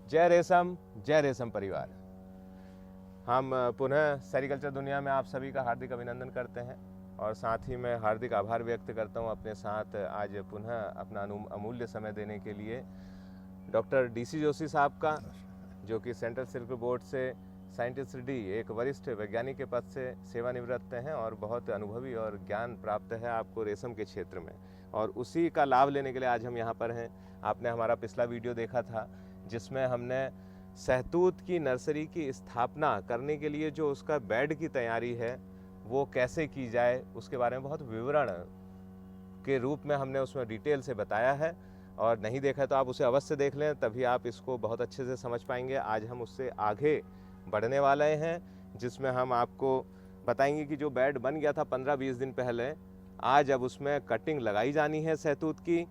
जय रेशम परिवार। हम पुनः सेरिकल्चर दुनिया में आप सभी का हार्दिक अभिनंदन करते हैं और साथ ही मैं हार्दिक आभार व्यक्त करता हूं अपने साथ आज पुनः अपना अमूल्य समय देने के लिए डॉक्टर DC जोशी साहब का, जो कि सेंट्रल सिल्क बोर्ड से साइंटिस्ट डी एक वरिष्ठ वैज्ञानिक के पद से सेवानिवृत्त हैं और बहुत अनुभवी और ज्ञान प्राप्त है आपको रेशम के क्षेत्र में, और उसी का लाभ लेने के लिए आज हम यहाँ पर हैं। आपने हमारा पिछला वीडियो देखा था जिसमें हमने सहतूत की नर्सरी की स्थापना करने के लिए जो उसका बेड की तैयारी है वो कैसे की जाए उसके बारे में बहुत विवरण के रूप में हमने उसमें डिटेल से बताया है, और नहीं देखा तो आप उसे अवश्य देख लें, तभी आप इसको बहुत अच्छे से समझ पाएंगे। आज हम उससे आगे बढ़ने वाले हैं जिसमें हम आपको बताएंगे कि जो बेड बन गया था 15-20 दिन पहले, आज अब उसमें कटिंग लगाई जानी है सहतूत की,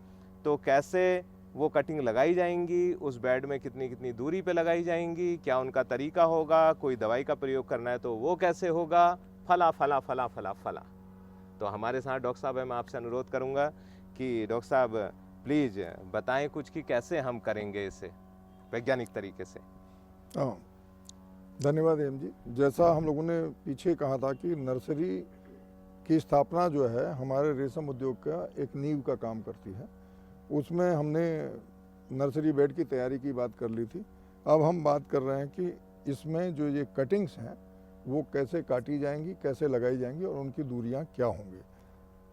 तो कैसे वो कटिंग लगाई जाएंगी, उस बेड में कितनी कितनी दूरी पे लगाई जाएंगी, क्या उनका तरीका होगा, कोई दवाई का प्रयोग करना है तो वो कैसे होगा, फला फला फला फला फला। तो हमारे साथ डॉक्टर साहब है, मैं आपसे अनुरोध करूंगा कि डॉक्टर साहब प्लीज़ बताएं कुछ कि कैसे हम करेंगे इसे वैज्ञानिक तरीके से। हाँ, धन्यवाद एम जी। जैसा हम लोगों ने पीछे कहा था कि नर्सरी की स्थापना जो है हमारे रेशम उद्योग का एक नींव का काम करती है, उसमें हमने नर्सरी बेड की तैयारी की बात कर ली थी। अब हम बात कर रहे हैं कि इसमें जो ये कटिंग्स हैं वो कैसे काटी जाएंगी, कैसे लगाई जाएंगी और उनकी दूरियां क्या होंगी।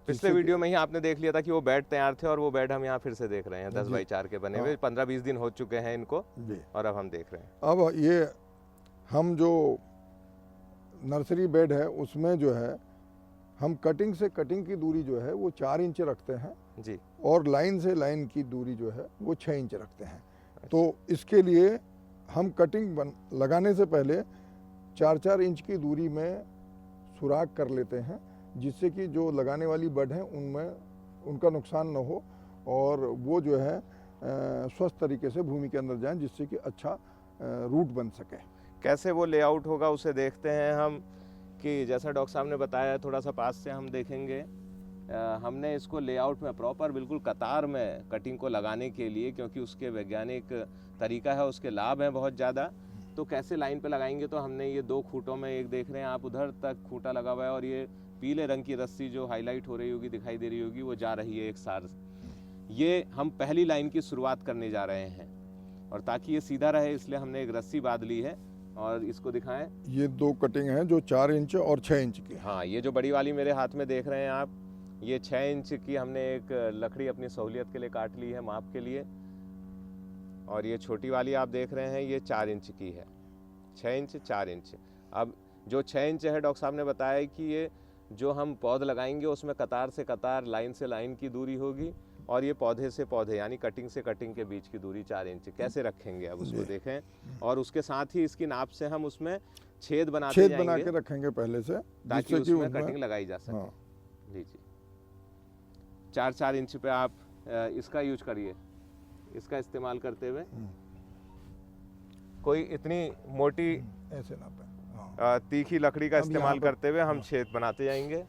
पिछले वीडियो में ही आपने देख लिया था कि वो बेड तैयार थे और वो बेड हम यहाँ फिर से देख रहे हैं 10x4 के बने हुए। 15-20 दिन हो चुके हैं इनको और अब हम देख रहे हैं। अब ये हम जो नर्सरी बेड है उसमें जो है हम कटिंग से कटिंग की दूरी जो है वो 4 इंच रखते हैं जी, और लाइन से लाइन की दूरी जो है वो 6 इंच रखते हैं। तो इसके लिए हम कटिंग लगाने से पहले 4-4 इंच की दूरी में सुराख कर लेते हैं, जिससे कि जो लगाने वाली बड हैं उनमें उनका नुकसान न हो और वो जो है स्वस्थ तरीके से भूमि के अंदर जाएं, जिससे कि अच्छा रूट बन सके। कैसे वो लेआउट होगा उसे देखते हैं हम, कि जैसा डॉक्टर साहब ने बताया थोड़ा सा पास से हम देखेंगे। हमने इसको लेआउट में प्रॉपर बिल्कुल कतार में कटिंग को लगाने के लिए, क्योंकि उसके वैज्ञानिक तरीका है, उसके लाभ हैं बहुत ज़्यादा। तो कैसे लाइन पे लगाएंगे, तो हमने ये 2 खूंटों में, एक देख रहे हैं आप उधर तक खूंटा लगा हुआ है और ये पीले रंग की रस्सी जो हाईलाइट हो रही होगी, दिखाई दे रही होगी, वो जा रही है एक सार। ये हम पहली लाइन की शुरुआत करने जा रहे हैं और ताकि ये सीधा रहे इसलिए हमने एक रस्सी बांध ली है और इसको दिखाएं। ये 2 कटिंग हैं जो 4 इंच और 6 इंच की। हाँ, ये जो बड़ी वाली मेरे हाथ में देख रहे हैं आप, ये 6 इंच की हमने एक लकड़ी अपनी सहूलियत के लिए काट ली है माप के लिए, और ये छोटी वाली आप देख रहे हैं ये 4 इंच की है। 6 इंच 4 इंच। अब जो 6 इंच है डॉक्टर साहब ने बताया कि ये जो हम पौध लगाएंगे उसमें कतार से कतार, लाइन से लाइन की दूरी होगी, और ये पौधे से पौधे यानी कटिंग से कटिंग के बीच की दूरी 4 इंच। कैसे रखेंगे अब उसको देखें, और उसके साथ ही इसकी नाप से हम उसमें छेद बना के रखेंगे पहले से, ताकि उसमें कटिंग लगाई जा सके। हाँ। जी जी, 4-4 इंच पे आप इसका यूज करिए, इसका इस्तेमाल करते हुए। कोई इतनी मोटी ऐसे नापे, तीखी लकड़ी का इस्तेमाल करते हुए हम छेद बनाते जाएंगे।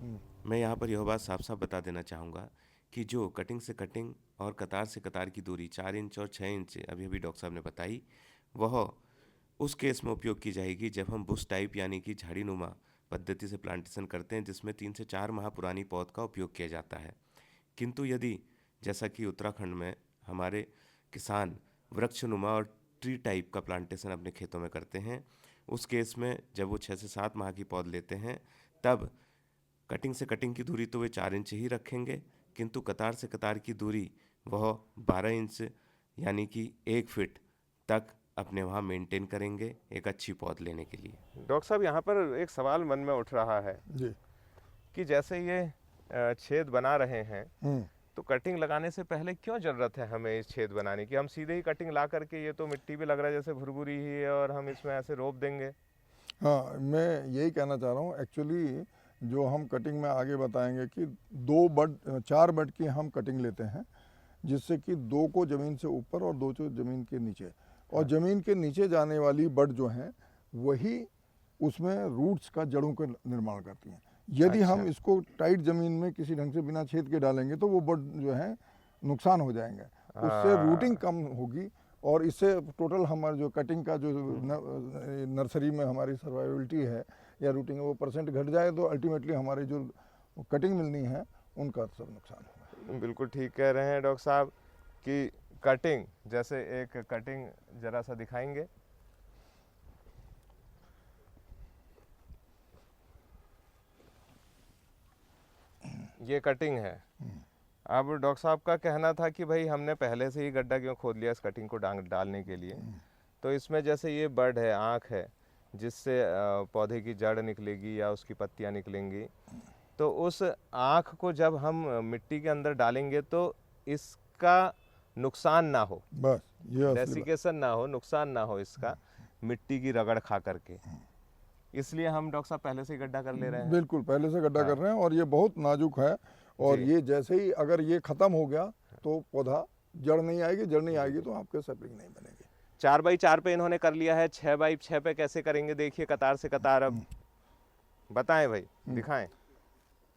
मैं यहाँ पर यह बात साफ साफ बता देना चाहूँगा कि जो कटिंग से कटिंग और कतार से कतार की दूरी 4 इंच और 6 इंच अभी अभी डॉक्टर साहब ने बताई, वह उस केस में उपयोग की जाएगी जब हम बुश टाइप यानी कि झाड़ीनुमा पद्धति से प्लांटेशन करते हैं, जिसमें 3 से 4 माह पुरानी पौध का उपयोग किया जाता है। किंतु यदि जैसा कि उत्तराखंड में हमारे किसान वृक्षनुमा और ट्री टाइप का प्लांटेशन अपने खेतों में करते हैं, उस केस में जब वो 6 से 7 माह की पौध लेते हैं तब कटिंग से कटिंग की दूरी तो वे 4 इंच ही रखेंगे, किंतु कतार से कतार की दूरी वह 12 इंच यानी कि 1 फीट तक अपने वहाँ मेंटेन करेंगे एक अच्छी पौध लेने के लिए। डॉक्टर साहब, यहाँ पर एक सवाल मन में उठ रहा है जी, कि जैसे ये छेद बना रहे हैं तो कटिंग लगाने से पहले क्यों जरूरत है हमें इस छेद बनाने की? हम सीधे ही कटिंग ला करके, ये तो मिट्टी पे लग रहा है जैसे भुरभुरी ही है, और हम इसमें ऐसे रोप देंगे। हाँ, मैं यही कहना चाह रहा हूँ। एक्चुअली जो हम कटिंग में आगे बताएंगे कि 4 बड की हम कटिंग लेते हैं, जिससे कि 2 को ज़मीन से ऊपर और 2 को ज़मीन के नीचे, और ज़मीन के नीचे जाने वाली बड जो हैं वही उसमें रूट्स का, जड़ों का निर्माण करती हैं। यदि हम इसको टाइट ज़मीन में किसी ढंग से बिना छेद के डालेंगे तो वो बड जो है नुकसान हो जाएंगे, उससे रूटिंग कम होगी और इससे टोटल हमारा जो कटिंग का जो नर्सरी में हमारी सर्वाइवलिटी है या रूटिंग है वो परसेंट घट जाए तो अल्टीमेटली हमारी जो कटिंग मिलनी है उनका सब नुकसान होगा। बिल्कुल ठीक कह रहे हैं डॉक्टर साहब कि कटिंग, जैसे एक कटिंग जरा सा दिखाएंगे। ये कटिंग है। अब डॉक्टर साहब का कहना था कि भाई हमने पहले से ही गड्ढा क्यों खोद लिया इस कटिंग को डालने के लिए। तो इसमें जैसे ये बड है, आँख है, जिससे पौधे की जड़ निकलेगी या उसकी पत्तियां निकलेंगी, तो उस आँख को जब हम मिट्टी के अंदर डालेंगे तो इसका नुकसान ना हो, बस ये डेसिकेशन ना हो, नुकसान ना हो इसका मिट्टी की रगड़ खा करके, इसलिए हम डॉक्टर साहब पहले से ही गड्ढा कर ले रहे हैं। बिल्कुल पहले से गड्ढा कर रहे हैं और ये बहुत नाजुक है और ये जैसे ही अगर ये खत्म हो गया तो पौधा जड़ नहीं आएगी तो आपके सैपलिंग नहीं बनेगी। 4x4 पे इन्होंने कर लिया है, 6x6 पे कैसे करेंगे देखिए, कतार से कतार। अब बताएं भाई, दिखाएं।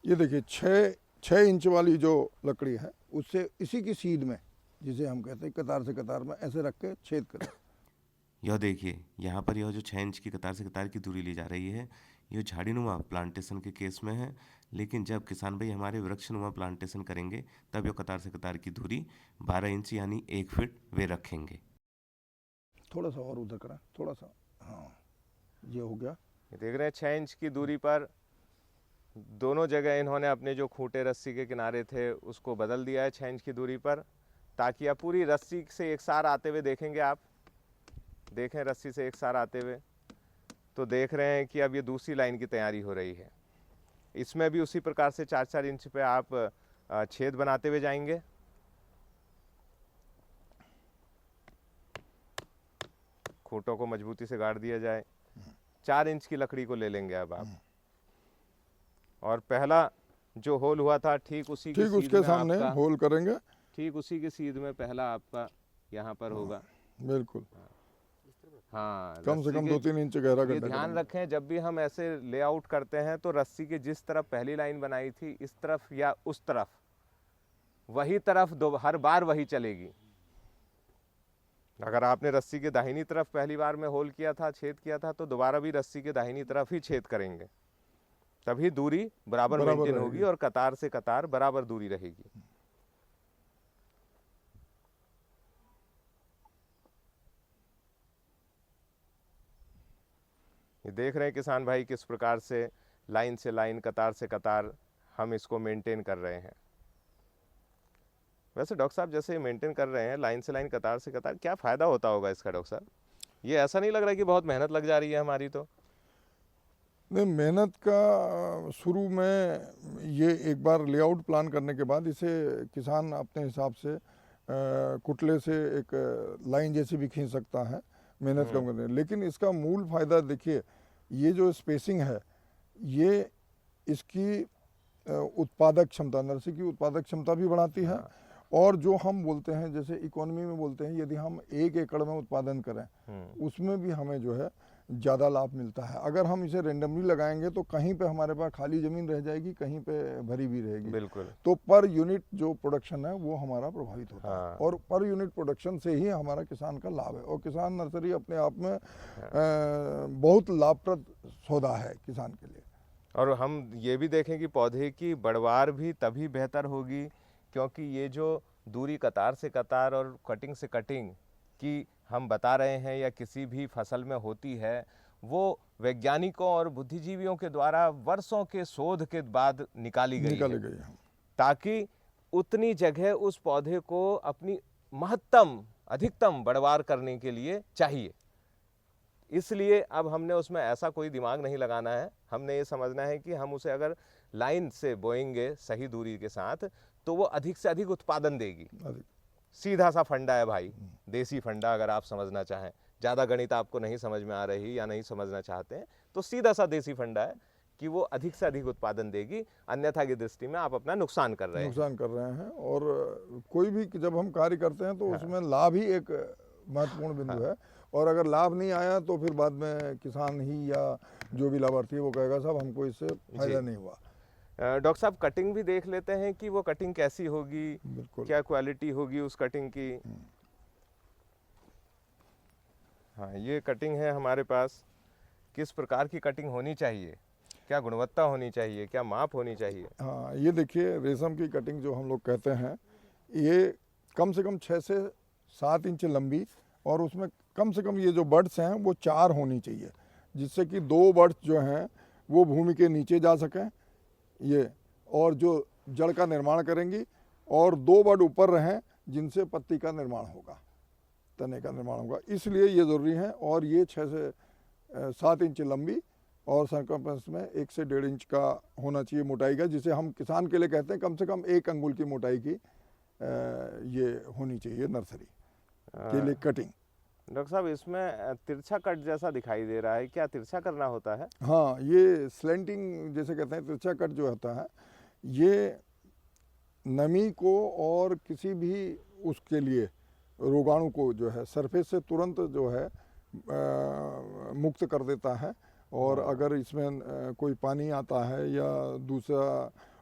ये देखिए 6 इंच वाली जो लकड़ी है उससे इसी की सीध में, जिसे हम कहते हैं कतार से कतार में ऐसे रख के छेद करें। यह देखिए यहाँ पर यह जो 6 इंच की कतार से कतार की दूरी ली जा रही है, यह झाड़ीनुमा प्लांटेशन के केस में है, लेकिन जब किसान भाई हमारे वृक्षनुमा प्लांटेशन करेंगे तब यह कतार से कतार की दूरी 12 इंच यानी 1 फीट वे रखेंगे। थोड़ा सा और उधर करा, थोड़ा सा, हाँ ये हो गया। देख रहे हैं 6 इंच की दूरी पर दोनों जगह इन्होंने अपने जो खूंटे रस्सी के किनारे थे उसको बदल दिया है 6 इंच की दूरी पर, ताकि आप पूरी रस्सी से एक सार आते हुए देखेंगे। आप देखें रस्सी से एक सार आते हुए तो देख रहे हैं कि अब ये दूसरी लाइन की तैयारी हो रही है। इसमें भी उसी प्रकार से 4-4 इंच पे आप छेद बनाते हुए जाएंगे। खूंटों को मजबूती से गाड़ दिया जाए। 4 इंच की लकड़ी को ले लेंगे अब आप, और पहला जो होल हुआ था ठीक उसके सामने होल करेंगे, ठीक उसी की सीध में पहला आपका यहाँ पर होगा। बिल्कुल, हाँ, कम से कम 2-3 इंच गहरा ये गड्ढा ध्यान रखें जब भी हम ऐसे लेआउट करते हैं तो रस्सी के जिस तरफ पहली लाइन बनाई थी इस तरफ या उस तरफ, वही तरफ हर बार वही चलेगी। अगर आपने रस्सी के दाहिनी तरफ पहली बार में होल किया था, छेद किया था, तो दोबारा भी रस्सी के दाहिनी तरफ ही छेद करेंगे, तभी दूरी बराबर मेंटेन होगी और कतार से कतार बराबर दूरी रहेगी। ये देख रहे हैं किसान भाई किस प्रकार से लाइन से लाइन, कतार से कतार हम इसको मेंटेन कर रहे हैं। वैसे डॉक्टर साहब जैसे मेंटेन कर रहे हैं लाइन से लाइन, कतार से कतार, क्या फ़ायदा होता होगा इसका डॉक्टर साहब? ये ऐसा नहीं लग रहा कि बहुत मेहनत लग जा रही है हमारी? तो नहीं, मेहनत का शुरू में ये एक बार लेआउट प्लान करने के बाद इसे किसान अपने हिसाब से कुटले से एक लाइन जैसी भी खींच सकता है, मेहनत कम करने। लेकिन इसका मूल फायदा देखिए, ये जो स्पेसिंग है ये इसकी उत्पादक क्षमता, नर्सरी की उत्पादक क्षमता भी बढ़ाती है। और जो हम बोलते हैं जैसे इकोनॉमी में बोलते हैं, यदि हम 1 एकड़ में उत्पादन करें उसमें भी हमें जो है ज़्यादा लाभ मिलता है। अगर हम इसे रेंडमली लगाएंगे तो कहीं पे हमारे पास खाली ज़मीन रह जाएगी, कहीं पे भरी भी रहेगी। बिल्कुल। तो पर यूनिट जो प्रोडक्शन है वो हमारा प्रभावित होता है, और पर यूनिट प्रोडक्शन से ही हमारा किसान का लाभ है। और किसान नर्सरी अपने आप में बहुत लाभप्रद सौदा है किसान के लिए। और हम ये भी देखें कि पौधे की बढ़वार भी तभी बेहतर होगी क्योंकि ये जो दूरी कतार से कतार और कटिंग से कटिंग की हम बता रहे हैं या किसी भी फसल में होती है, वो वैज्ञानिकों और बुद्धिजीवियों के द्वारा वर्षों के शोध के बाद निकाली गई है, ताकि उतनी जगह उस पौधे को अपनी महत्तम अधिकतम बढ़वार करने के लिए चाहिए। इसलिए अब हमने उसमें ऐसा कोई दिमाग नहीं लगाना है, हमने ये समझना है कि हम उसे अगर लाइन से बोएंगे सही दूरी के साथ तो वो अधिक से अधिक उत्पादन देगी। सीधा सा फंडा है भाई, देसी फंडा। अगर आप समझना चाहें, ज़्यादा गणित आपको नहीं समझ में आ रही या नहीं समझना चाहते हैं, तो सीधा सा देसी फंडा है कि वो अधिक से अधिक उत्पादन देगी, अन्यथा की दृष्टि में आप अपना नुकसान कर रहे हैं। और कोई भी जब हम कार्य करते हैं तो उसमें लाभ ही एक महत्वपूर्ण बिंदु है, और अगर लाभ नहीं आया तो फिर बाद में किसान ही या जो भी लाभार्थी है वो कहेगा साहब हमको इससे फायदा नहीं हुआ। डॉक्टर साहब कटिंग भी देख लेते हैं कि वो कटिंग कैसी होगी, बिल्कुल, क्या क्वालिटी होगी उस कटिंग की। हाँ, ये कटिंग है हमारे पास। किस प्रकार की कटिंग होनी चाहिए, क्या गुणवत्ता होनी चाहिए, क्या माप होनी चाहिए? हाँ, ये देखिए रेशम की कटिंग जो हम लोग कहते हैं, ये कम से कम 6 से 7 इंच लंबी, और उसमें कम से कम ये जो बर्ड्स हैं वो 4 होनी चाहिए, जिससे कि 2 बर्ड्स जो हैं वो भूमि के नीचे जा सकें ये, और जो जड़ का निर्माण करेंगी, और 2 बर्ड ऊपर रहें जिनसे पत्ती का निर्माण होगा, तने का निर्माण होगा। इसलिए ये ज़रूरी है। और ये 6 से 7 इंच लंबी और सरकमफ्रेंस में 1 से 1.5 इंच का होना चाहिए मोटाई का, जिसे हम किसान के लिए कहते हैं कम से कम 1 अंगुल की मोटाई की ये होनी चाहिए नर्सरी के लिए कटिंग। डॉक्टर साहब, इसमें तिरछा कट जैसा दिखाई दे रहा है, क्या तिरछा करना होता है? हाँ, ये स्लेंटिंग जैसे कहते हैं, तिरछा कट जो होता है, ये नमी को और किसी भी उसके लिए रोगाणु को जो है सरफेस से तुरंत जो है मुक्त कर देता है। और अगर इसमें कोई पानी आता है या दूसरा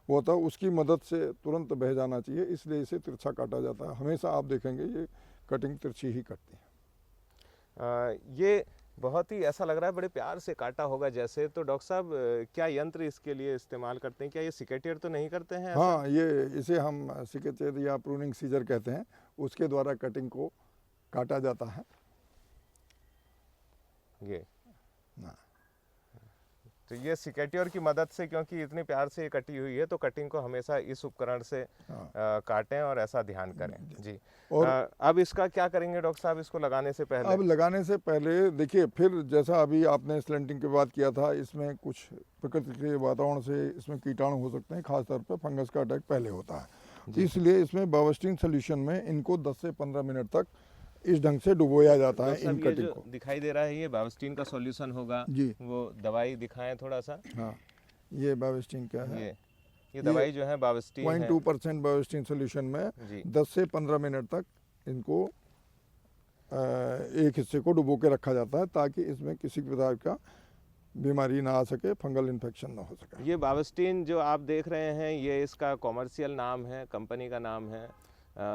वो होता है, उसकी मदद से तुरंत बह जाना चाहिए, इसलिए इसे तिरछा काटा जाता है। हमेशा आप देखेंगे ये कटिंग तिरछी ही कटती है। ये बहुत ही ऐसा लग रहा है बड़े प्यार से काटा होगा जैसे। तो डॉक्टर साहब, क्या यंत्र इसके लिए इस्तेमाल करते हैं? क्या ये सिकेटियर तो नहीं करते हैं ऐसा? हाँ, ये इसे हम सिकेचेर या प्रूनिंग सीजर कहते हैं, उसके द्वारा कटिंग को काटा जाता है। ये हाँ। तो ये सिकेटियर की मदद से, क्योंकि इतनी प्यार से ये कटी हुई है, तो कटिंग को हमेशा इस उपकरण से काटें और ऐसा ध्यान करें जी। और अब इसका क्या करेंगे डॉक्टर साहब, इसको लगाने से पहले? अब लगाने से पहले देखिए, फिर जैसा अभी आपने स्लेंटिंग की बात किया था, इसमें कुछ प्रकृति के वातावरण से इसमें कीटाणु हो सकते हैं, खासतौर पर फंगस का अटैक पहले होता है, इसलिए इसमें बावस्टीन सोल्यूशन में इनको 10 से 15 मिनट तक इस ढंग से डुबोया जाता है इन कटिंग को। दिखाई दे रहा है ये बावस्टीन का सॉल्यूशन होगा जी। वो दवाई दिखाएं थोड़ा सा। हाँ, ये बावस्टीन का है। ये दवाई जो है बावस्टीन है। 0.2% बावस्टीन सोल्यूशन में 10 से 15 मिनट तक इनको एक हिस्से को डुबो के रखा जाता है, ताकि इसमें किसी प्रकार का बीमारी ना आ सके, फंगल इन्फेक्शन ना हो सके। ये बावस्टीन जो आप देख रहे हैं, ये इसका कॉमर्शियल नाम है, कंपनी का नाम है।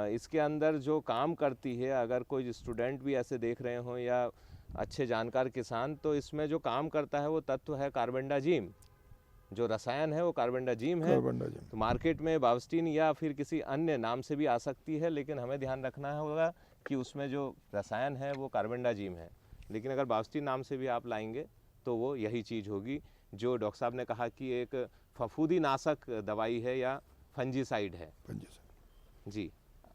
इसके अंदर जो काम करती है, अगर कोई स्टूडेंट भी ऐसे देख रहे हों या अच्छे जानकार किसान, तो इसमें जो काम करता है वो तत्व है कार्बेंडाजिम। जो रसायन है वो कार्बेंडाजिम है। तो मार्केट में बावस्टीन या फिर किसी अन्य नाम से भी आ सकती है, लेकिन हमें ध्यान रखना होगा कि उसमें जो रसायन है वो कार्बेंडाजिम है। लेकिन अगर बावस्टीन नाम से भी आप लाएंगे तो वो यही चीज़ होगी, जो डॉक्टर साहब ने कहा कि एक फफूंदी नाशक दवाई है या फंजीसाइड है जी।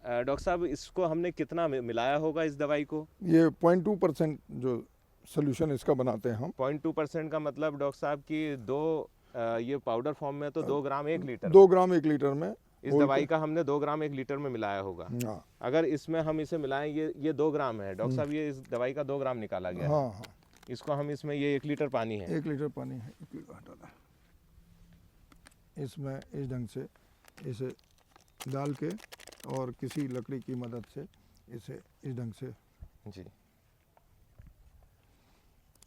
डॉक्टर साहब, इसको हमने कितना मिलाया होगा इस दवाई को? ये 0.2% जो सोल्यूशन इसका बनाते हैं हम। 0.2% का मतलब डॉक्टर साहब कि ये पाउडर फॉर्म में तो 2 ग्राम 1 लीटर 2 ग्राम 1 लीटर में इस दवाई का हमने 2 ग्राम 1 लीटर में मिलाया होगा। अगर इसमें हम इसे मिलाएं, ये 2 ग्राम है डॉक्टर साहब, ये इस दवाई का 2 ग्राम निकाला गया है। हाँ। इसको हम इसमें, ये 1 लीटर पानी है, 1 लीटर पानी है, इसमें इस ढंग से इसे डाल के और किसी लकड़ी की मदद से इसे इस ढंग से जी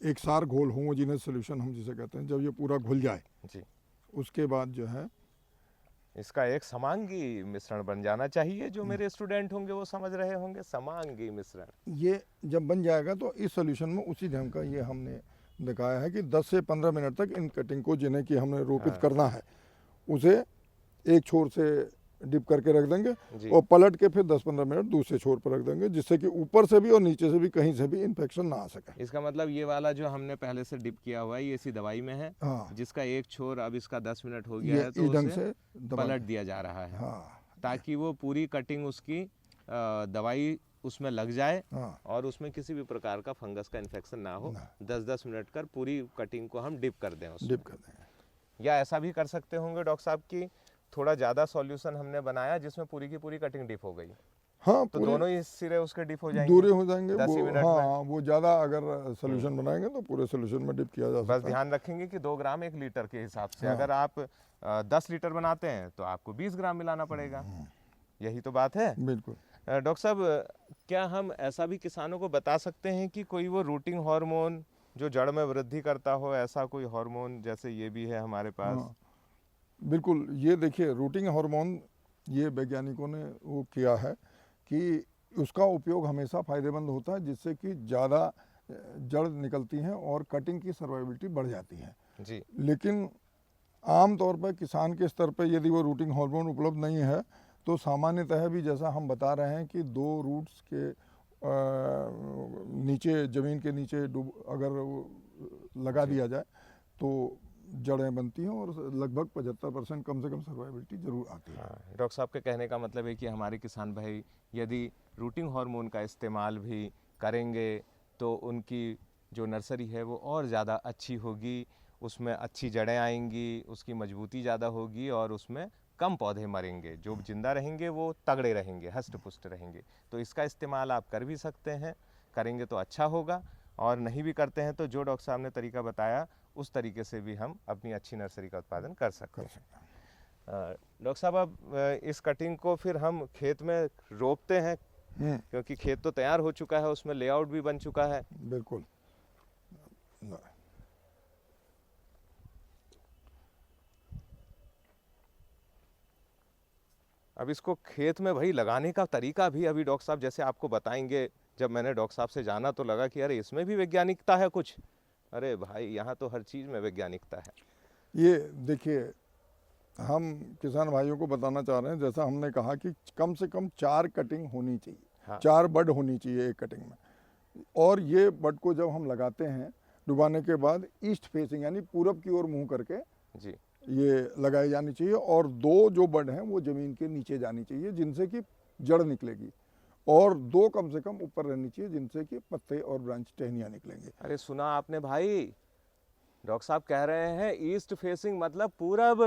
एक सार घोल, होमोजीनियस सॉल्यूशन हम जिसे कहते हैं, जब ये पूरा घुल जाए जी, उसके बाद जो है इसका एक समांगी मिश्रण बन जाना चाहिए। जो मेरे स्टूडेंट होंगे वो समझ रहे होंगे, समांगी मिश्रण। ये जब बन जाएगा तो इस सॉल्यूशन में उसी ढंग का ये हमने दिखाया है कि 10 से 15 मिनट तक इन कटिंग को, जिन्हें कि हमने रोपित करना है, उसे एक छोर से डिप करके रख देंगे और पलट के फिर 10-15 मिनट दूसरे छोर पर रख देंगे, जिससे कि ऊपर से भी और नीचे से भी कहीं से भी इन्फेक्शन ना आ सके। इसका मतलब ये वाला जो हमने पहले से डिप किया हुआ है, ये इसी दवाई में है। हाँ। जिसका एक छोर अब इसका 10 मिनट हो गया है, तो उसे पलट दिया जा रहा है। हाँ। ताकि वो पूरी कटिंग उसकी दवाई उसमें लग जाए और उसमें किसी भी प्रकार का फंगस का इन्फेक्शन ना हो। 10-10 मिनट कर पूरी कटिंग को हम डिप कर दें उसमें। डिप कर दें। या ऐसा भी कर सकते होंगे डॉक्टर साहब की थोड़ा ज़्यादा सॉल्यूशन हमने बनाया जिसमें पूरी की पूरी कटिंग डिप हो गई। हाँ, तो दोनों ही सिरे उसके डिप हो जाएंगे, दूरे हो जाएंगे 10 मिनट में। हाँ, वो ज़्यादा अगर सॉल्यूशन बनाएंगे तो पूरे सॉल्यूशन में डिप किया जा सकता है। बस ध्यान रखेंगे कि 2 ग्राम 1 लीटर के हिसाब से। अगर आप 10 लीटर बनाते हैं तो आपको 20 ग्राम मिलाना पड़ेगा। यही तो बात है। बिल्कुल। डॉक्टर साहब, क्या हम ऐसा भी किसानों को बता सकते हैं कि कोई वो रूटिंग हार्मोन जो जड़ में वृद्धि करता हो, ऐसा कोई हार्मोन जैसे ये भी है हमारे पास? बिल्कुल। ये देखिए, रूटिंग हार्मोन ये वैज्ञानिकों ने वो किया है कि उसका उपयोग हमेशा फ़ायदेमंद होता है, जिससे कि ज़्यादा जड़ निकलती हैं और कटिंग की सर्वाइवलिटी बढ़ जाती है। जी लेकिन आम तौर पर किसान के स्तर पर यदि वो रूटिंग हार्मोन उपलब्ध नहीं है तो सामान्यतः भी जैसा हम बता रहे हैं कि 2 रूट्स के नीचे, ज़मीन के नीचे अगर लगा दिया जाए तो जड़ें बनती हैं और लगभग 75% कम से कम सर्वाइवलिटी जरूर आती है। हाँ, डॉक्टर साहब के कहने का मतलब है कि हमारे किसान भाई यदि रूटिंग हार्मोन का इस्तेमाल भी करेंगे तो उनकी जो नर्सरी है वो और ज़्यादा अच्छी होगी, उसमें अच्छी जड़ें आएंगी, उसकी मजबूती ज़्यादा होगी और उसमें कम पौधे मरेंगे, जो जिंदा रहेंगे वो तगड़े रहेंगे, हष्ट पुष्ट रहेंगे। तो इसका इस्तेमाल आप कर भी सकते हैं, करेंगे तो अच्छा होगा, और नहीं भी करते हैं तो जो डॉक्टर साहब ने तरीका बताया उस तरीके से भी हम अपनी अच्छी नर्सरी का उत्पादन कर सकते हैं। डॉक्टर साहब, अब इस कटिंग को फिर हम खेत में रोपते हैं, क्योंकि खेत तो तैयार हो चुका है, उसमें लेआउट भी बन चुका है। बिल्कुल। अब इसको खेत में भाई लगाने का तरीका भी अभी डॉक्टर साहब जैसे आपको बताएंगे। जब मैंने डॉक्टर साहब से जाना तो लगा कि अरे इसमें भी वैज्ञानिकता है कुछ। अरे भाई, यहाँ तो हर चीज़ में वैज्ञानिकता है। ये देखिए, हम किसान भाइयों को बताना चाह रहे हैं, जैसा हमने कहा कि कम से कम 4 कटिंग होनी चाहिए। हाँ। 4 बड होनी चाहिए एक कटिंग में। और ये बड को जब हम लगाते हैं डुबाने के बाद ईस्ट फेसिंग यानी पूरब की ओर मुंह करके जी ये लगाई जानी चाहिए, और 2 जो बड हैं वो ज़मीन के नीचे जानी चाहिए जिनसे कि जड़ निकलेगी, और 2 कम से कम ऊपर रहनी चाहिए जिनसे कि पत्ते और ब्रांच टहनियाँ निकलेंगे। अरे सुना आपने भाई, डॉक्टर साहब कह रहे हैं ईस्ट फेसिंग मतलब पूरब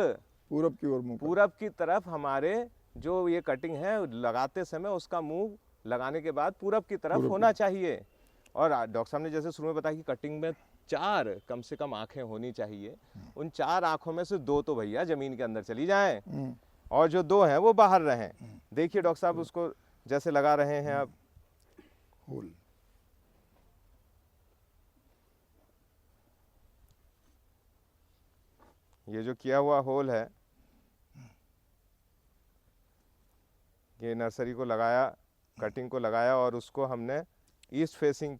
पूरब की ओर मुंह। पूरब की तरफ हमारे जो ये कटिंग है लगाते समय उसका मुंह लगाने के बाद पूरब की तरफ होना चाहिए। और डॉक्टर साहब ने जैसे शुरू में बताया कि कटिंग में 4 कम से कम आंखें होनी चाहिए। उन 4 आंखों में से 2 तो भैया जमीन के अंदर चली जाएं और जो 2 हैं वो बाहर रहें। देखिए डॉक्टर साहब उसको जैसे लगा रहे हैं अब होल। ये जो किया हुआ होल है, ये नर्सरी को लगाया, कटिंग को लगाया और उसको हमने ईस्ट फेसिंग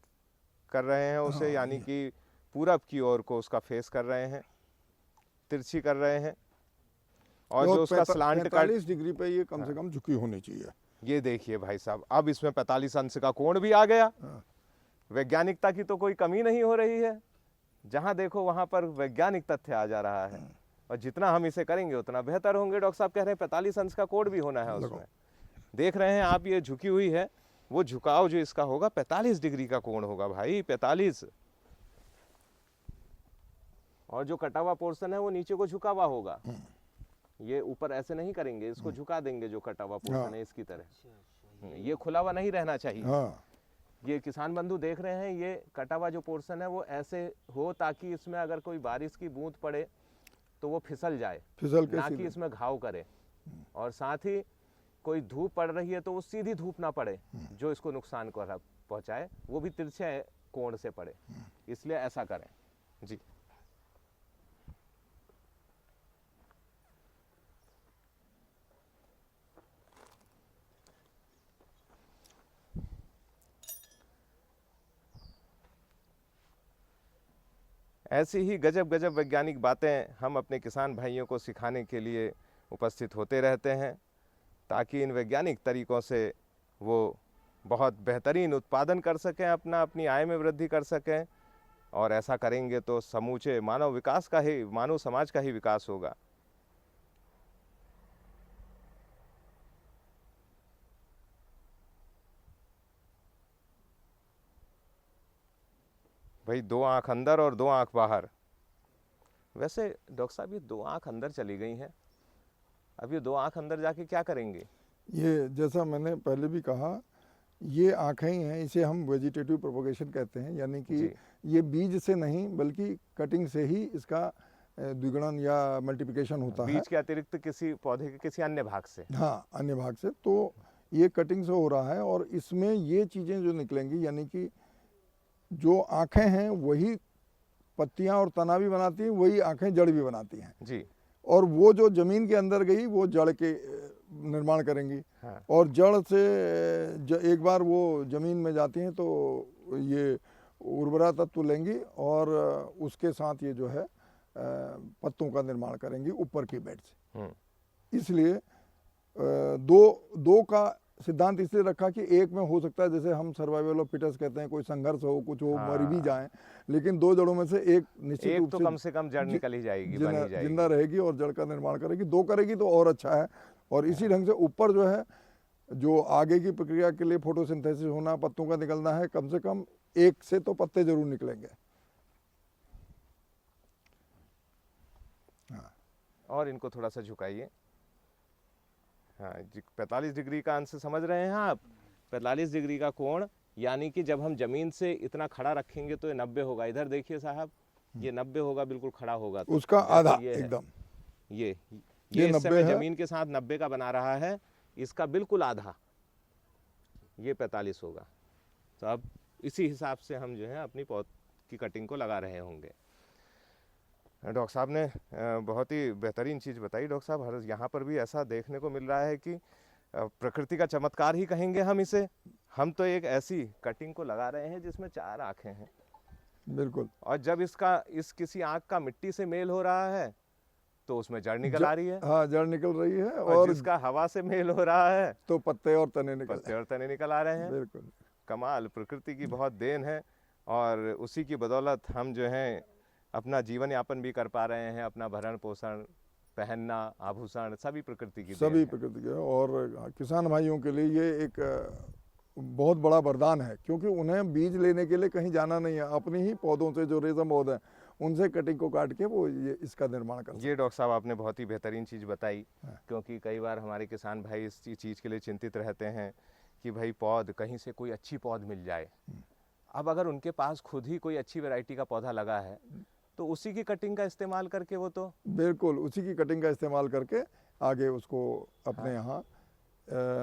कर रहे हैं उसे, यानी कि पूरब की ओर को उसका फेस कर रहे हैं, तिरछी कर रहे हैं। और जो उसका स्लांट 45 डिग्री पे ये कम से कम झुकी होनी चाहिए। ये देखिए भाई साहब, अब इसमें 45 अंश का कोण भी आ गया। वैज्ञानिकता की तो कोई कमी नहीं हो रही है, जहां देखो वहां पर वैज्ञानिक तथ्य आ जा रहा है। और जितना हम इसे करेंगे उतना बेहतर होंगे। डॉक्टर साहब कह रहे हैं 45 अंश का कोण भी होना है उसमें। देख रहे हैं आप, ये झुकी हुई है, वो झुकाव जो इसका होगा 45 डिग्री का कोण होगा भाई, 45। और जो कटा हुआ पोर्शन है वो नीचे को झुका हुआ होगा। ये ऊपर ऐसे नहीं करेंगे, इसको झुका देंगे जो कटा हुआ पोर्शन है इसकी तरह। ये खुला हुआ नहीं रहना चाहिए। ये किसान बंधु देख रहे हैं, ये कटा हुआ जो पोर्शन है वो ऐसे हो ताकि इसमें अगर कोई बारिश की बूंद पड़े तो वो फिसल जाए, ना कि इसमें घाव करे। और साथ ही कोई धूप पड़ रही है तो वो सीधी धूप ना पड़े जो इसको नुकसान पहुंचाए, वो भी तिरछे कोण से पड़े, इसलिए ऐसा करें जी। ऐसी ही गजब गजब वैज्ञानिक बातें हम अपने किसान भाइयों को सिखाने के लिए उपस्थित होते रहते हैं, ताकि इन वैज्ञानिक तरीकों से वो बहुत बेहतरीन उत्पादन कर सकें, अपनी आय में वृद्धि कर सकें। और ऐसा करेंगे तो समूचे मानव समाज का ही विकास होगा। भाई 2 आंख अंदर और 2 आंख बाहर। वैसे डॉक्टर साहब, ये 2 आंख अंदर चली गई हैं, अब ये 2 आंख अंदर जाके क्या करेंगे? ये जैसा मैंने पहले भी कहा, ये आँखें ही हैं, इसे हम वेजिटेटिव प्रोपोगेशन कहते हैं, यानी कि ये बीज से नहीं बल्कि कटिंग से ही इसका द्विगुणन या मल्टीप्लिकेशन होता है। बीज के अतिरिक्त किसी पौधे के किसी अन्य भाग से। हाँ, अन्य भाग से। तो ये कटिंग से हो रहा है और इसमें ये चीज़ें जो निकलेंगी, यानी कि जो आँखें हैं वही पत्तियाँ और तना भी बनाती हैं, वही आँखें जड़ भी बनाती हैं जी। और वो जो ज़मीन के अंदर गई वो जड़ के निर्माण करेंगी। और जड़ से एक बार वो ज़मीन में जाती हैं तो ये उर्वरा तत्व लेंगी और उसके साथ ये जो है पत्तों का निर्माण करेंगी ऊपर की बेड से। इसलिए दो का सिद्धांत इसलिए रखा कि एक में हो सकता है, जैसे हम सर्वाइवल ऑफ फिटेस्ट कहते हैं, कोई संघर्ष हो, कुछ हो, मर भी जाएं, लेकिन दो जड़ों में से एक निश्चित रूप तो से कम से कम जड़ निकल ही जाएगी, बन ही जाएगी, जिंदा रहेगी और जड़ का निर्माण करेगी। दो करेगी तो और अच्छा है। और इसी ढंग से ऊपर जो है, जो आगे की प्रक्रिया के लिए फोटोसिंथेसिस होना, पत्तों का निकलना है, कम से कम एक से तो पत्ते जरूर निकलेंगे। और इनको थोड़ा सा झुकाइए। हाँ जी, 45 डिग्री का अंश समझ रहे हैं आप? 45 डिग्री का कोण, यानी कि जब हम जमीन से इतना खड़ा रखेंगे तो ये 90 होगा। इधर देखिए साहब, ये 90 होगा, बिल्कुल खड़ा होगा तो उसका आधा एकदम। ये इस समय जमीन के साथ 90 का बना रहा है, इसका बिल्कुल आधा ये 45 होगा। तो अब इसी हिसाब से हम जो है अपनी पौध की कटिंग को लगा रहे होंगे। डॉक्टर साहब ने बहुत ही बेहतरीन चीज़ बताई। डॉक्टर साहब, हर यहाँ पर भी ऐसा देखने को मिल रहा है कि प्रकृति का चमत्कार ही कहेंगे हम इसे। हम तो एक ऐसी कटिंग को लगा रहे हैं जिसमें 4 आँखें हैं। बिल्कुल। और जब इस किसी आँख का मिट्टी से मेल हो रहा है तो उसमें जड़ निकल आ रही है। हाँ, जड़ निकल रही है। और जिसका हवा से मेल हो रहा है तो पत्ते और तने निकल आ रहे हैं। बिल्कुल कमाल, प्रकृति की बहुत देन है। और उसी की बदौलत हम जो हैं अपना जीवन यापन भी कर पा रहे हैं। अपना भरण पोषण, पहनना, आभूषण सभी प्रकृति की सभी प्रकृति के। और किसान भाइयों के लिए ये एक बहुत बड़ा वरदान है, क्योंकि उन्हें बीज लेने के लिए कहीं जाना नहीं है। अपनी ही पौधों से, जो रेशम पौधे हैं, उनसे कटिंग को काट के वो ये इसका निर्माण कर। ये डॉक्टर साहब आपने बहुत ही बेहतरीन चीज़ बताई। क्योंकि कई बार हमारे किसान भाई इस चीज़ के लिए चिंतित रहते हैं कि भाई पौध कहीं से कोई अच्छी पौध मिल जाए। अब अगर उनके पास खुद ही कोई अच्छी वैरायटी का पौधा लगा है तो उसी की कटिंग का इस्तेमाल करके वो तो बिल्कुल उसी की कटिंग का इस्तेमाल करके आगे उसको अपने यहाँ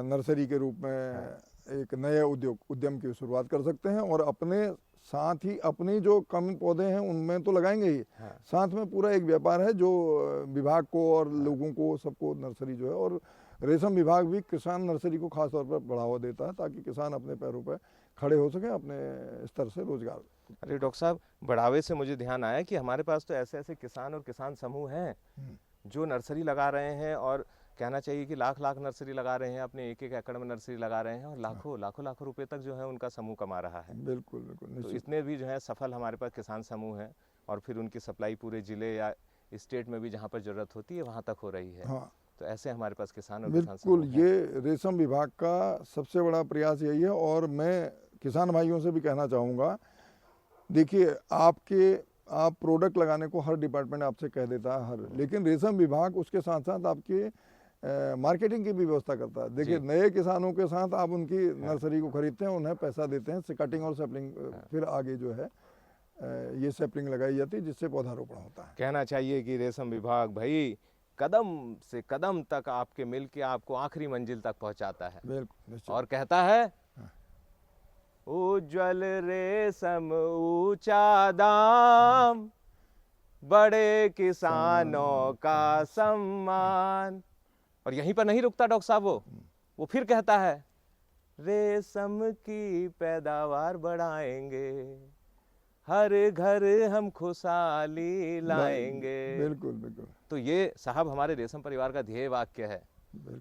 नर्सरी के रूप में एक नए उद्यम की शुरुआत कर सकते हैं। और अपने साथ ही अपनी जो कम पौधे हैं उनमें तो लगाएंगे ही, साथ में पूरा एक व्यापार है जो विभाग को और लोगों को सबको नर्सरी जो है, और रेशम विभाग भी किसान नर्सरी को खास तौर पर बढ़ावा देता है ताकि किसान अपने पैरों पर खड़े हो सके, अपने स्तर से रोजगार। अरे डॉक्टर साहब, बढ़ावे से मुझे ध्यान आया कि हमारे पास तो ऐसे ऐसे किसान और किसान समूह हैं जो नर्सरी लगा रहे हैं। और कहना चाहिए कि लाख लाख नर्सरी लगा रहे हैं, अपने एक एक एकड़ में नर्सरी लगा रहे हैं और लाखों रुपए तक जो है उनका समूह कमा रहा है। बिल्कुल बिल्कुल। तो इतने भी जो है सफल हमारे पास किसान समूह हैं और फिर उनकी सप्लाई पूरे जिले या स्टेट में भी जहाँ पर जरूरत होती है वहाँ तक हो रही है। हाँ, तो ऐसे हमारे पास किसान और बिल्कुल। ये रेशम विभाग का सबसे बड़ा प्रयास यही है। और मैं किसान भाइयों से भी कहना चाहूँगा, देखिए आप प्रोडक्ट लगाने को हर डिपार्टमेंट आपसे कह देता है, लेकिन रेशम विभाग उसके साथ साथ आपके मार्केटिंग की भी व्यवस्था करता है। देखिए, नए किसानों के साथ आप उनकी नर्सरी को खरीदते हैं, उन्हें पैसा देते हैं, कटिंग और सैपलिंग, फिर आगे जो है ये सैपलिंग लगाई जाती है जिससे पौधारोपण होता है। कहना चाहिए कि रेशम विभाग भाई कदम से कदम तक आपके मिल के आपको आखिरी मंजिल तक पहुंचाता है। बिल्कुल। और कहता है, उज्जवल रेशम ऊंचा दाम, बड़े किसानों का सम्मान। और यहीं पर नहीं रुकता डॉक्टर साहब, वो फिर कहता है, रेशम की पैदावार बढ़ाएंगे, हर घर हम खुशहाली लाएंगे। बिल्कुल बिल्कुल। तो ये साहब हमारे रेशम परिवार का ध्येय वाक्य है।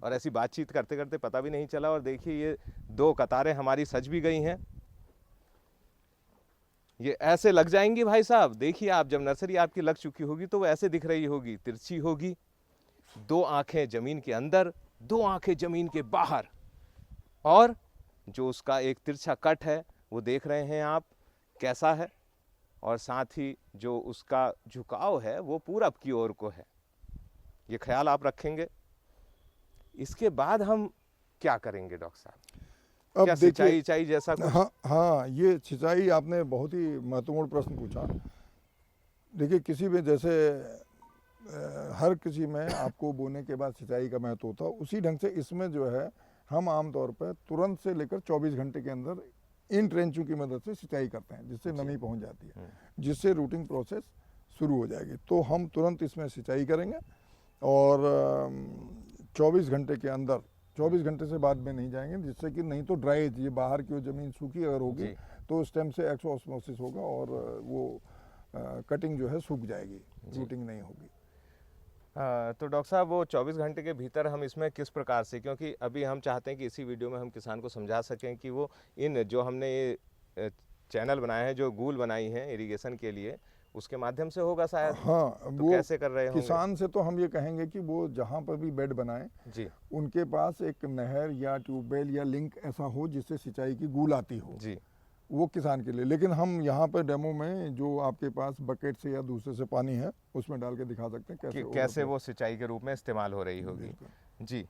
और ऐसी बातचीत करते करते पता भी नहीं चला। और देखिए, ये 2 कतारें हमारी सज भी गई हैं। ये ऐसे लग जाएंगी भाई साहब। देखिए, आप जब नर्सरी आपकी लग चुकी होगी तो वो ऐसे दिख रही होगी, तिरछी होगी। 2 आंखें जमीन के अंदर, 2 आंखें जमीन के बाहर। और जो उसका एक तिरछा कट है वो देख रहे हैं आप कैसा है। और साथ ही जो उसका झुकाव है वो पूरब की ओर को है। ये ख्याल आप रखेंगे। इसके बाद हम क्या करेंगे डॉक्टर साहब? अब क्या सिंचाई जैसा कुछ? हाँ, ये सिंचाई आपने बहुत ही महत्वपूर्ण प्रश्न पूछा। देखिए, किसी में जैसे हर किसी में आपको बोने के बाद सिंचाई का महत्व होता है, उसी ढंग से इसमें जो है हम आमतौर पर तुरंत से लेकर 24 घंटे के अंदर इन ट्रेंचों की मदद से सिंचाई करते हैं, जिससे नमी पहुंच जाती है, जिससे रूटिंग प्रोसेस शुरू हो जाएगी। तो हम तुरंत इसमें सिंचाई करेंगे और 24 घंटे के अंदर, 24 घंटे से बाद में नहीं जाएंगे, जिससे कि नहीं तो ड्राई, ये बाहर की ज़मीन सूखी अगर होगी तो स्टेम से एक्सोस्मोसिस होगा और वो कटिंग जो है सूख जाएगी, रूटिंग नहीं होगी। तो डॉक्टर साहब वो 24 घंटे के भीतर हम इसमें किस प्रकार से, क्योंकि अभी हम चाहते हैं कि इसी वीडियो में हम किसान को समझा सकें कि वो इन जो हमने ये चैनल बनाए हैं, जो गूल बनाई हैं इरिगेशन के लिए, उसके माध्यम से होगा शायद। हाँ, तो वो कैसे कर रहे होंगे? किसान से तो हम ये कहेंगे कि वो जहाँ पर भी बेड बनाए जी उनके पास एक नहर या ट्यूबवेल या लिंक ऐसा हो जिससे सिंचाई की गूल आती हो, जी वो किसान के लिए। लेकिन हम यहाँ पर डेमो में जो आपके पास बकेट से या दूसरे से पानी है उसमें डाल के दिखा सकते हैं कि कैसे वो सिंचाई के रूप में इस्तेमाल हो रही होगी। जी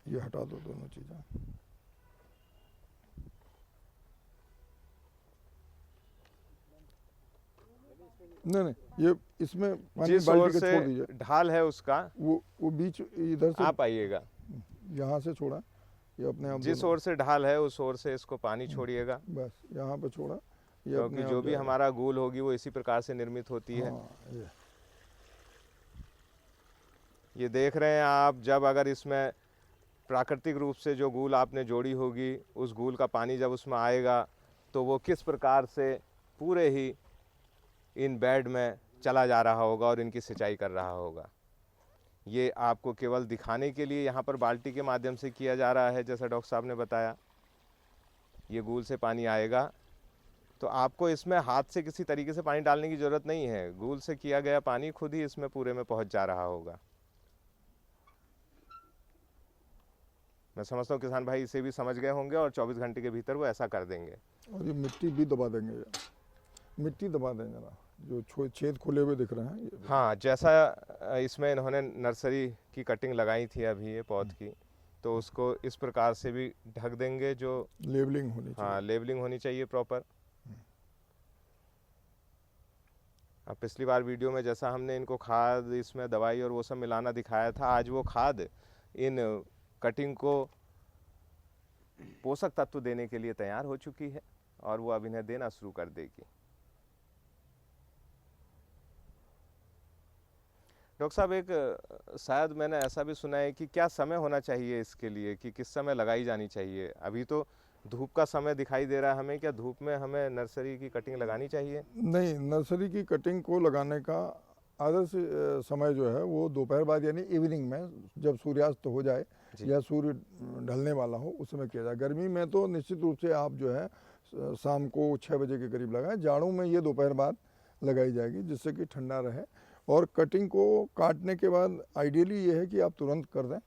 ये हटा दो दोनों चीज़ें। नहीं, ये इसमें पानी जिस ओर बाल्टी के से छोड़ दीजिए, ढाल है उसका, वो बीच इधर से आप आइएगा, यहाँ से छोड़ा, ये अपने आप जिस ओर से ढाल है उस ओर से इसको पानी छोड़िएगा, बस यहाँ पे छोड़ा, ये क्योंकि अपने जो आप भी जाएगा। हमारा गूल होगी वो इसी प्रकार से निर्मित होती है। हाँ, ये देख रहे हैं आप, जब अगर इसमें प्राकृतिक रूप से जो गूल आपने जोड़ी होगी, उस गूल का पानी जब उसमें आएगा तो वो किस प्रकार से पूरे ही इन बेड में चला जा रहा होगा और इनकी सिंचाई कर रहा होगा। ये आपको केवल दिखाने के लिए यहाँ पर बाल्टी के माध्यम से किया जा रहा है, जैसा डॉक्टर साहब ने बताया। ये गूल से पानी आएगा तो आपको इसमें हाथ से किसी तरीके से पानी डालने की ज़रूरत नहीं है, गूल से किया गया पानी खुद ही इसमें पूरे में पहुँच जा रहा होगा। मैं समझता हूँ किसान भाई इसे भी समझ गए होंगे और 24 घंटे के भीतर वो ऐसा कर देंगे। और ये मिट्टी भी दबा देंगे, मिट्टी दबा देंगे ना, जो छेद खुले हुए दिख रहे हैं ये। हाँ, जैसा इसमें इन्होंने नर्सरी की कटिंग लगाई थी अभी ये पौध की, तो उसको इस प्रकार से भी ढक देंगे, जो लेवलिंग होनी चाहिए। हाँ लेवलिंग होनी चाहिए प्रॉपर। अब पिछली बार वीडियो में जैसा हमने इनको खाद, इसमें दवाई और वो सब मिलाना दिखाया था, आज वो खाद इन कटिंग को पोषक तत्व देने के लिए तैयार हो चुकी है और वो अब इन्हें देना शुरू कर देगी। डॉक्टर साहब, एक शायद मैंने ऐसा भी सुना है कि क्या समय होना चाहिए इसके लिए, कि किस समय लगाई जानी चाहिए? अभी तो धूप का समय दिखाई दे रहा है हमें, क्या धूप में हमें नर्सरी की कटिंग लगानी चाहिए? नहीं, नर्सरी की कटिंग को लगाने का आदर्श समय जो है वो दोपहर बाद यानी इवनिंग में, जब सूर्यास्त हो जाए या सूर्य ढलने वाला हो उस समय किया जाए। गर्मी में तो निश्चित रूप से आप जो है शाम को 6 बजे के करीब लगाएं। जाड़ों में ये दोपहर बाद लगाई जाएगी जिससे कि ठंडा रहे। और कटिंग को काटने के बाद आइडियली ये है कि आप तुरंत कर दें,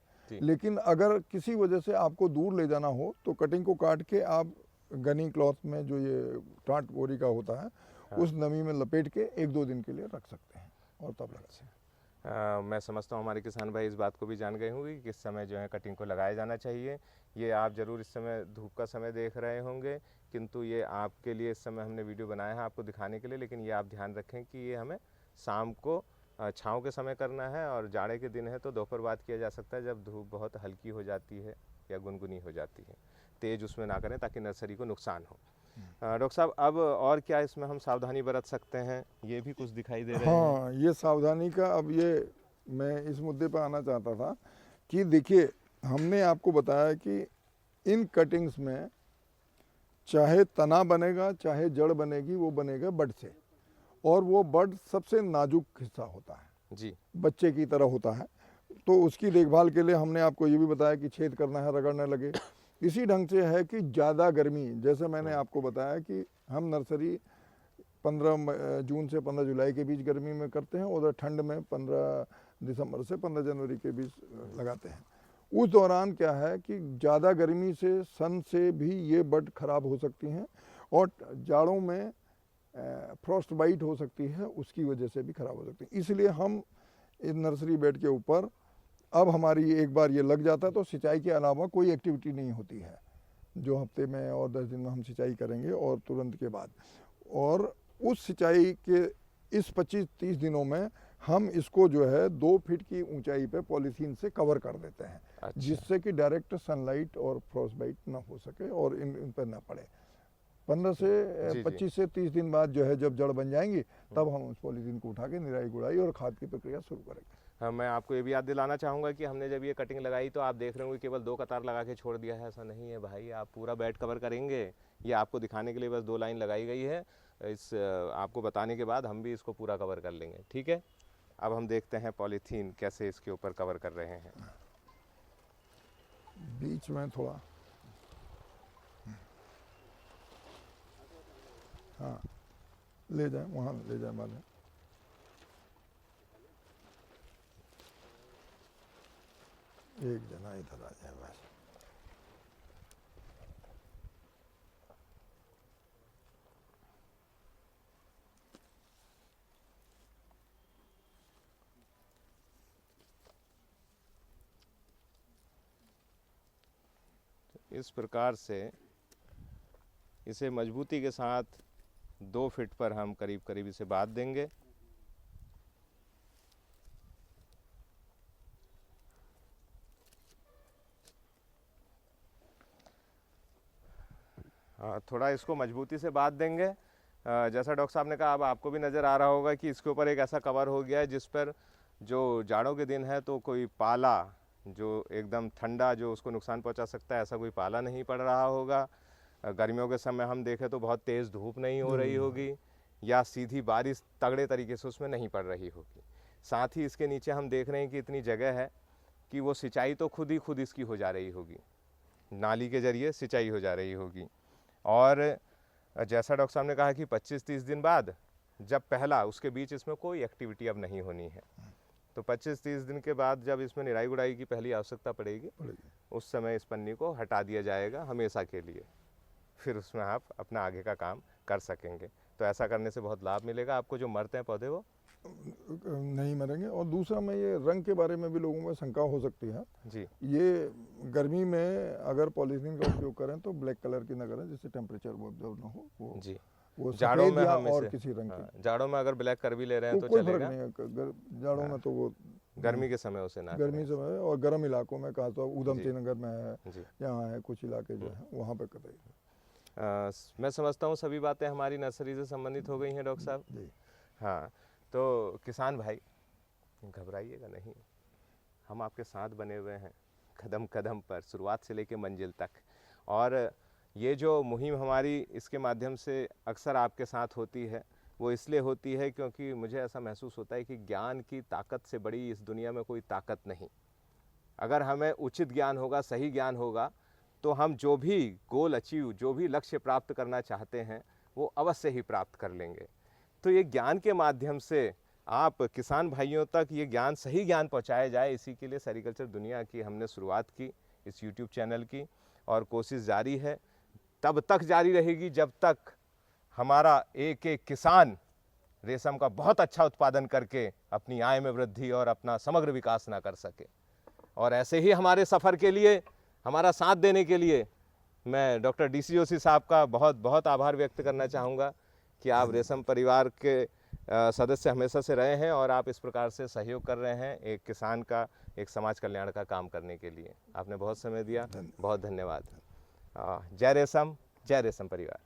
लेकिन अगर किसी वजह से आपको दूर ले जाना हो तो कटिंग को काट के आप गनी क्लॉथ में, जो ये टाट बोरी का होता है, उस नमी में लपेट के 1-2 दिन के लिए रख सकते हैं और तब लगा। मैं समझता हूँ हमारे किसान भाई इस बात को भी जान गए होंगे कि किस समय जो है कटिंग को लगाया जाना चाहिए। ये आप ज़रूर इस समय धूप का समय देख रहे होंगे, किंतु ये आपके लिए इस समय हमने वीडियो बनाया है आपको दिखाने के लिए, लेकिन ये आप ध्यान रखें कि ये हमें शाम को छाँव के समय करना है, और जाड़े के दिन है तो दोपहर बाद किया जा सकता है जब धूप बहुत हल्की हो जाती है या गुनगुनी हो जाती है। तेज़ उसमें ना करें ताकि नर्सरी को नुकसान हो। डॉक्टर साहब, अब और क्या इसमें हम सावधानी बरत सकते हैं? ये भी कुछ दिखाई दे रहे हैं। हाँ, ये सावधानी का, अब ये मैं इस मुद्दे पर आना चाहता था कि देखिए, हमने आपको बताया कि इन कटिंग्स में चाहे तना बनेगा चाहे जड़ बनेगी, वो बनेगा बड से, और वो बड सबसे नाजुक हिस्सा होता है जी, बच्चे की तरह होता है। तो उसकी देखभाल के लिए हमने आपको ये भी बताया कि छेद करना है, रगड़ने लगे। इसी ढंग से है कि ज़्यादा गर्मी, जैसे मैंने आपको बताया कि हम नर्सरी 15 जून से 15 जुलाई के बीच गर्मी में करते हैं, उधर ठंड में 15 दिसंबर से 15 जनवरी के बीच लगाते हैं। उस दौरान क्या है कि ज़्यादा गर्मी से, सन से भी ये बड खराब हो सकती हैं, और जाड़ों में फ्रॉस्ट बाइट हो सकती है, उसकी वजह से भी खराब हो सकती है। इसलिए हम इस नर्सरी बेड के ऊपर, अब हमारी एक बार ये लग जाता है तो सिंचाई के अलावा कोई एक्टिविटी नहीं होती है, जो हफ्ते में और 10 दिन में हम सिंचाई करेंगे और तुरंत के बाद। और उस सिंचाई के इस 25-30 दिनों में हम इसको जो है 2 फीट की ऊंचाई पे पॉलीथीन से कवर कर देते हैं। अच्छा। जिससे कि डायरेक्ट सनलाइट और फ्रॉस्ट बाइट ना हो सके और इन पर ना पड़े। 15 से 25 से 30 दिन बाद जो है, जब जड़ बन जाएंगी, तब हम उस पॉलीथीन को उठा के निराई गुड़ाई और खाद की प्रक्रिया शुरू करेंगे। हाँ, मैं आपको ये भी याद दिलाना चाहूँगा कि हमने जब ये कटिंग लगाई तो आप देख रहे होंगे केवल 2 कतार लगा के छोड़ दिया है, ऐसा नहीं है भाई। आप पूरा बेड कवर करेंगे, ये आपको दिखाने के लिए बस 2 लाइन लगाई गई है। इस आपको बताने के बाद हम भी इसको पूरा कवर कर लेंगे, ठीक है। अब हम देखते हैं पॉलीथीन कैसे इसके ऊपर कवर कर रहे हैं। बीच में थोड़ा, हाँ ले जाए, वहाँ ले जाए माले। एक जना इधर आ जाए बस। इस प्रकार से इसे मजबूती के साथ 2 फीट पर हम करीब करीब इसे बांध देंगे। हाँ, थोड़ा इसको मजबूती से बांध देंगे। जैसा डॉक्टर साहब ने कहा, अब आपको भी नज़र आ रहा होगा कि इसके ऊपर एक ऐसा कवर हो गया है जिस पर जो जाड़ों के दिन है तो कोई पाला जो एकदम ठंडा जो उसको नुकसान पहुंचा सकता है, ऐसा कोई पाला नहीं पड़ रहा होगा। गर्मियों के समय हम देखें तो बहुत तेज़ धूप नहीं हो रही होगी या सीधी बारिश तगड़े तरीके से उसमें नहीं पड़ रही होगी। साथ ही इसके नीचे हम देख रहे हैं कि इतनी जगह है कि वो सिंचाई तो खुद इसकी हो जा रही होगी, नाली के ज़रिए सिंचाई हो जा रही होगी। और जैसा डॉक्टर साहब ने कहा कि 25-30 दिन बाद जब पहला, उसके बीच इसमें कोई एक्टिविटी अब नहीं होनी है, तो 25-30 दिन के बाद जब इसमें निराई गुड़ाई की पहली आवश्यकता पड़ेगी उस समय इस पन्नी को हटा दिया जाएगा हमेशा के लिए। फिर उसमें आप अपना आगे का काम कर सकेंगे। तो ऐसा करने से बहुत लाभ मिलेगा आपको। जो मरते हैं पौधे वो नहीं मरेंगे। और दूसरा, मैं ये रंग के बारे में भी लोगों में शंका हो सकती है जी। ये गर्मी में अगर पॉलीथीन का उपयोग करें तो ब्लैक कलर की ना करें, जिससे टेम्परेचर वो ऑब्जर्व ना हो। वो जी, वो जाड़ों सफेद में या हम और इसे, किसी रंग की, जाड़ों में अगर ब्लैक कर भी ले रहे हैं तो कोई फर्क चलेगा। नहीं है। जाड़ों में तो वो गर्मी के समय उसे ना गर्मी समय, और गर्म इलाकों में कहा तो उधम जी। सिंह नगर में है, जी। यहाँ है कुछ इलाके जो है वहाँ पे करें। मैं समझता हूँ सभी बातें हमारी नर्सरी से संबंधित हो गई हैं डॉक्टर साहब। जी। हाँ, तो किसान भाई घबराइएगा नहीं, हम आपके साथ बने हुए हैं कदम कदम पर, शुरुआत से लेकर मंजिल तक। और ये जो मुहिम हमारी इसके माध्यम से अक्सर आपके साथ होती है, वो इसलिए होती है क्योंकि मुझे ऐसा महसूस होता है कि ज्ञान की ताकत से बड़ी इस दुनिया में कोई ताकत नहीं। अगर हमें उचित ज्ञान होगा, सही ज्ञान होगा, तो हम जो भी गोल अचीव, जो भी लक्ष्य प्राप्त करना चाहते हैं वो अवश्य ही प्राप्त कर लेंगे। तो ये ज्ञान के माध्यम से आप किसान भाइयों तक ये ज्ञान, सही ज्ञान पहुंचाया जाए, इसी के लिए सेरीकल्चर दुनिया की हमने शुरुआत की इस YouTube चैनल की। और कोशिश जारी है, तब तक जारी रहेगी जब तक हमारा एक एक किसान रेशम का बहुत अच्छा उत्पादन करके अपनी आय में वृद्धि और अपना समग्र विकास ना कर सके। और ऐसे ही हमारे सफ़र के लिए, हमारा साथ देने के लिए मैं डॉक्टर DC जोशी साहब का बहुत बहुत आभार व्यक्त करना चाहूँगा कि आप रेशम परिवार के सदस्य हमेशा से रहे हैं और आप इस प्रकार से सहयोग कर रहे हैं एक किसान का, एक समाज कल्याण का काम करने के लिए। आपने बहुत समय दिया, बहुत धन्यवाद। जय रेशम, जय रेशम परिवार।